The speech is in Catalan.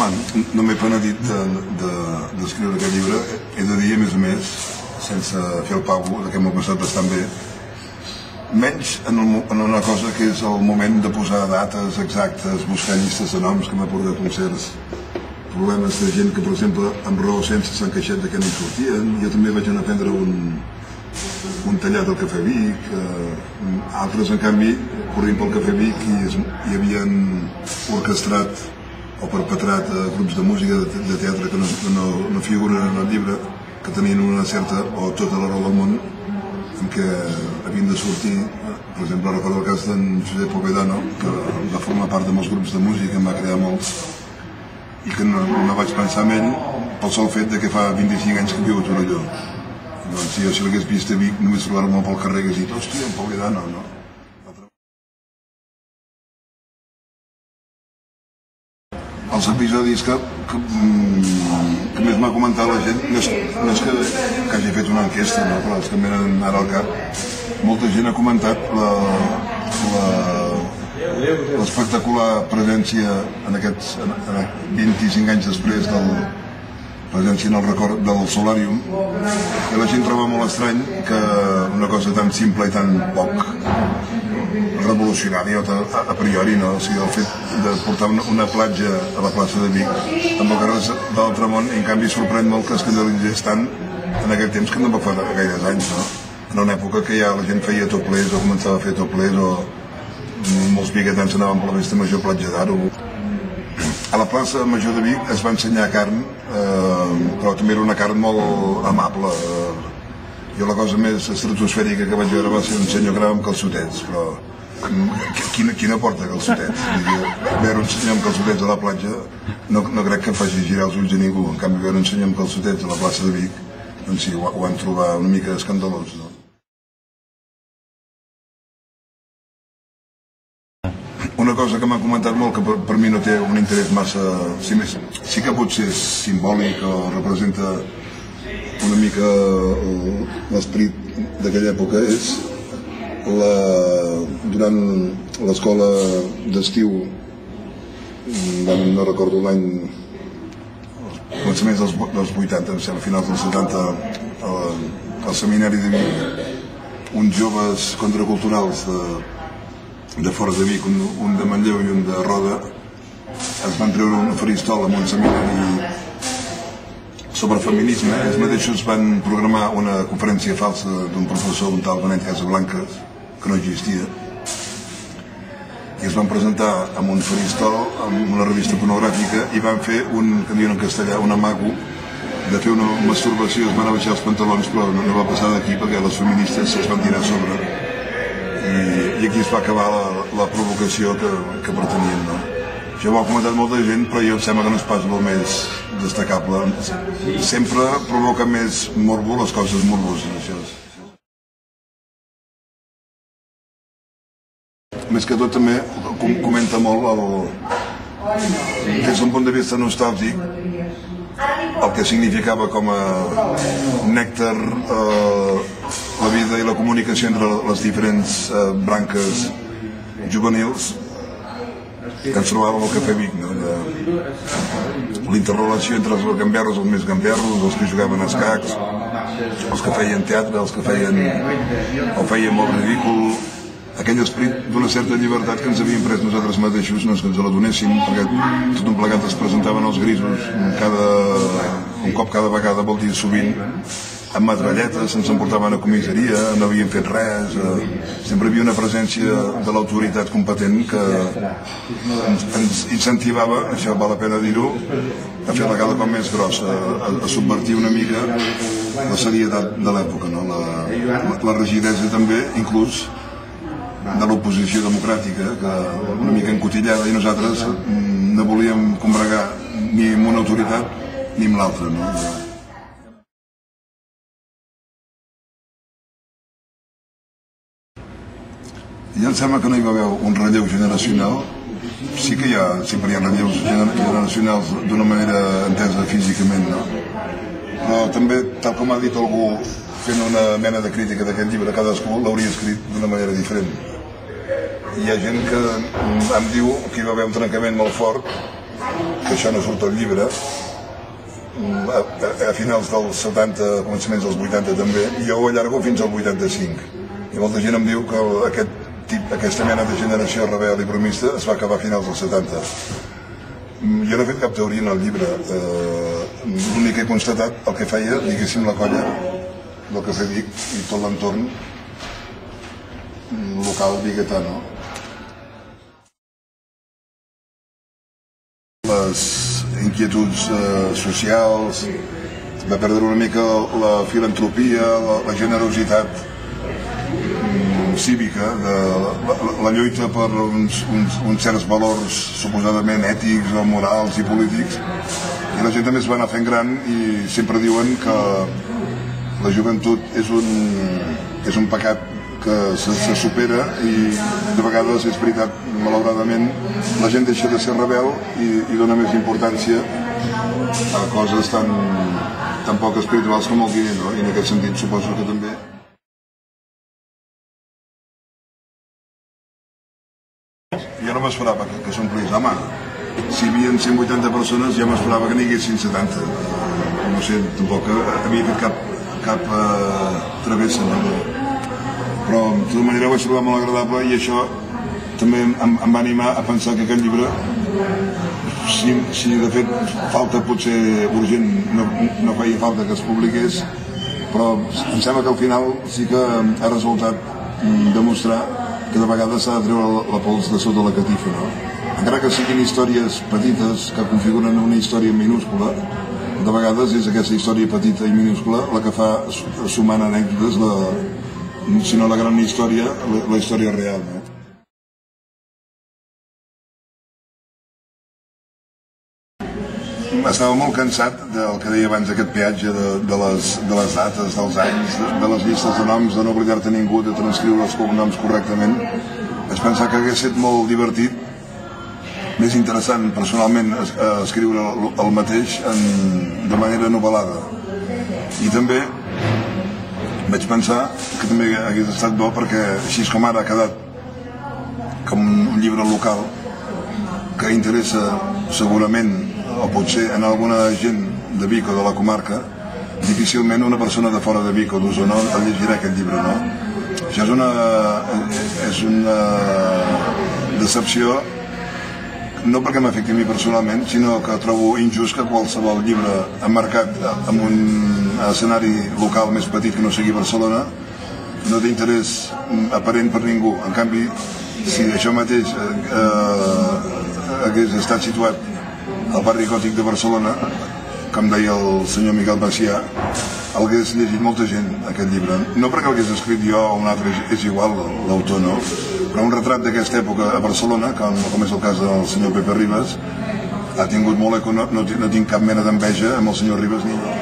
Home, no m'he penedit d'escriure aquest llibre. He de dir, a més, sense fer el pavo, que m'ho he passat bastant bé, menys en una cosa que és el moment de posar dates exactes, buscar llistes de noms, que m'ha portat concerts, problemes de gent que, per exemple, amb raó sense s'han queixat de que no hi sortien. Jo també vaig anar a prendre un tallat al Cafè Vic, altres, en canvi, corrint pel Cafè Vic i havien orquestrat o perpetrat grups de música, de teatre que no figuren en el llibre, que tenien una certa o tota la raó del món, en què havien de sortir. Per exemple, recordo el cas d'en Josep Povedano, que va formar part de molts grups de música, em va crear molts, i que no vaig pensar en ell pel sol fet que fa 25 anys que viu a Torelló. Doncs jo, si l'hagués vist a Vic, només trobar-me pel carrer hagués dit, hòstia, en Povedano, no? Els episodis que més m'ha comentat la gent, no és que hagi fet una enquesta, no? Però els que em venen ara al cap, molta gent ha comentat l'espectacular presència en aquests 25 anys després de la presència en el record del Solàrium, i la gent troba molt estrany que una cosa tan simple i tan poc revolucionària a priori, no? O sigui, el fet de portar una platja a la plaça de Vic amb el carrer de l'altre món, en canvi sorprèn molt que escandalitzés tant en aquell temps, que no va fa gaires anys, no? En una època que ja la gent feia toplers o començava a fer toplers, o molts biguetans anaven per la Festa Major a Platja d'Aro. A la plaça Major de Vic es va ensenyar carn, però també era una carn molt amable. Jo la cosa més estratosfèrica que vaig veure va ser un senyor que anava amb calçotets, però quina porta calçotets? Veure un senyor amb calçotets a la platja no crec que faci girar els ulls a ningú. En canvi, veure un senyor amb calçotets a la plaça de Vic, doncs sí, ho van trobar una mica escandalós, no? Una cosa que m'ha comentat molt, que per mi no té un interès massa... Sí que potser és simbòlic o representa una mica l'esperit d'aquella època, és durant l'escola d'estiu, no recordo l'any, començaments dels 80, a finals dels 70, al seminari de Vic, uns joves contraculturals de fora de Vic, un de Manlleu i un de Roda, es van treure un faristol amb un seminari sobre feminisme. Ells mateixos van programar una conferència falsa d'un professor, un tal Benet Casablancas, que no existia, i es van presentar amb un faristol, amb una revista pornogràfica, i van fer que diuen en castellà, un amago de fer una masturbació. Es van abaixar els pantalons, però no va passar d'aquí perquè les feministes es van tirar a sobre, i aquí es va acabar la provocació que pretenien, no? Això ho ha comentat molta gent, però jo em sembla que no és pas el més destacable. Sempre provoca més morbo les coses morboses, això. Més que tot també comenta molt, des d'un punt de vista nostàlgic, el que significava com a nèctar la vida i la comunicació entre les diferents branques juvenils que ens trobàvem al Cafè Vic, no? L'interrelació entre els gamberros, els més gamberros, els que jugaven a escacs, els que feien teatre, els que feien molt ridícul, aquell esperit d'una certa llibertat que ens havíem pres nosaltres mateixos, no és que ens la donéssim, perquè tot un plegat es presentaven els grisos un cop cada vegada, vol dir sovint, amb metralletes, ens emportaven a comissaria, no havíem fet res, sempre hi havia una presència de l'autoritat competent que ens incentivava, això val la pena dir-ho, a fer la cada cop més grossa, a subvertir una mica la serietat de l'època, no? La rigidesa també, inclús, de l'oposició democràtica, que una mica encotillada, i nosaltres no volíem combregar ni amb una autoritat ni amb l'altra, no? I em sembla que no hi va haver un relleu generacional. Sí que sempre hi ha relleus generacionals d'una manera entesa físicament, no? Però també, tal com ha dit algú fent una mena de crítica d'aquest llibre, cadascú l'hauria escrit d'una manera diferent. Hi ha gent que em diu que hi va haver un trencament molt fort que això no surt al llibre, a finals dels 70, començaments dels 80 també, i jo ho allargo fins al 85. I molta gent em diu que aquesta mena de generació rebel i bromista es va acabar a finals dels 70. Jo no he fet cap teoria en el llibre, l'únic que he constatat el que feia, diguéssim, la colla del Cafè Vic i tot l'entorn local biguetà, no? Les inquietuds socials, va perdre una mica la filantropia, la generositat cívica, la lluita per uns certs valors suposadament ètics o morals i polítics, i la gent també es va anar fent gran i sempre diuen que la joventut és un pecat que se supera i de vegades és veritat, malauradament la gent deixa de ser rebel i dona més importància a coses tan poc espirituals com el dia, no? I en aquest sentit suposo que també jo no m'esperava que s'omplís. Home, si hi havia 180 persones ja m'esperava que n'hi haguessin 70. No sé, tampoc havia fet cap travessa, no? Però de tota manera ho vaig trobar molt agradable i això també em va animar a pensar que aquest llibre, si de fet falta potser urgent, no feia falta que es publiqués, però em sembla que al final sí que ha resultat demostrar que de vegades s'ha de treure la pols de sota la catifa, no? Encara que siguin històries petites que configuren una història minúscula, de vegades és aquesta història petita i minúscula la que fa, sumant anècdotes, si no la gran història, la història real, no? Estava molt cansat del que deia abans, aquest peatge de les dates, dels anys, de les llistes de noms, de no oblidar-te ningú, de transcriure els cognoms correctament. Vaig pensar que hagués estat molt divertit, més interessant personalment escriure el mateix de manera novel·lada. I també vaig pensar que també hagués estat bo perquè així com ara ha quedat com un llibre local que interessa segurament o potser en alguna gent de Vic o de la comarca, difícilment una persona de fora de Vic o d'Osona el llegirà aquest llibre, no? Això és una decepció, no perquè m'afecti a mi personalment, sinó que trobo injust que qualsevol llibre emmarcat en un escenari local més petit que no sigui Barcelona no té interès aparent per ningú. En canvi, si això mateix hagués estat situat al barri gòtic de Barcelona, com deia el senyor Miquel Macià, el hagués llegit molta gent, aquest llibre. No perquè l'hagués escrit jo o un altre, és igual l'autor, no? Però un retrat d'aquesta època a Barcelona, com és el cas del senyor Pepe Ribas, ha tingut molt eco, no tinc cap mena d'enveja amb el senyor Ribas ni jo.